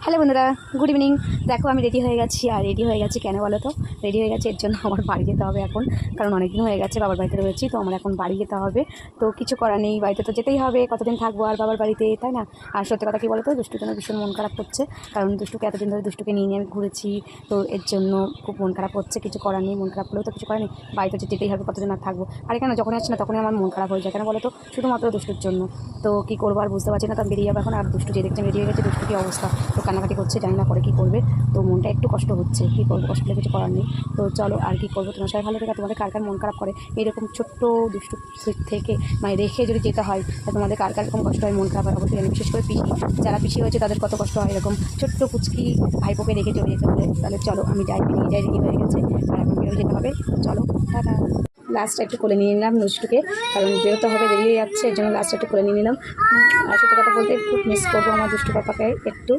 Hello বন্ধুরা, good evening. দেখো আমি রেডি হয়ে গেছি। আর রেডি হয়ে গেছি কেন বলো তো? রেডি হয়ে গেছি এর জন্য আমার বাড়ি যেতে হবে এখন, কারণ অনেকদিন হয়ে গেছে বাবার বাড়িতে রয়েছি, তো আমার এখন বাড়ি যেতে হবে। তো কিছু করার নেই, বাড়িতে তো যেতেই হবে, কতদিন থাকবো আর বাবার বাড়িতে, তাই না? আর সত্যি কথা কী বলো তো, দুষ্টুর জন্য ভীষণ মন খারাপ করছে, কারণ দুষ্টুকে এতদিন ধরে দুষ্টুকে নিয়ে আমি ঘুরেছি, তো এর জন্য খুব মন খারাপ হচ্ছে। কিছু করার নেই, মন খারাপ হলেও তো কিছু করার নেই, বাড়িতে তো যেতেই হবে, কতদিন আর থাকবো। আর কেন যখনই আসছে না তখনই আমার মন খারাপ হয়ে যায়, কেন বলো তো? শুধুমাত্র দুষ্টুর জন্য। তো কী করবো আর বুঝতে পারছি না, তো আমি বেরিয়ে যাবো এখন। আর দুষ্টু যে দেখছি রেডি হয়ে গেছে, দুষ্টু কী অবস্থা, তো কান্নাকাটি করছে, জানি না পরে কী করবে। তো মনটা একটু কষ্ট হচ্ছে, কী করবো, কষ্ট হলে কিছু করার নেই। তো চলো আর কী করবো, তোমার সবাই ভালো থেকে তোমাদের কার কার মন খারাপ করে এরকম ছোট্ট দুষ্টু থেকে, মানে রেখে যদি যেতে হয়, তা তোমাদের কার কার এরকম কষ্ট হয়, মন খারাপ হয় অবশ্যই জানি। বিশেষ করে পিসি, যারা পিসি হয়েছে তাদের কত কষ্ট হয় এরকম ছোট্ট কুচকি ভাইপোকে রেখে চলে যেতে হলে। তাহলে চলো আমি যাই, বেরিয়ে যাই, রেডি হয়ে গেছে আর এখন বেরোয় যেতে হবে। চলো টাটা। লাস্টটা একটু কোলে নিয়ে নিলাম দুষ্টুকে, কারণ বেরোতে হবে, বেরিয়ে যাচ্ছে, এর জন্য লাস্টটা একটু কোলে নিয়ে নিলাম। আর সত্যি কথা বলতে খুব মিস করবো আমার দুষ্টু পাপাকে একটু।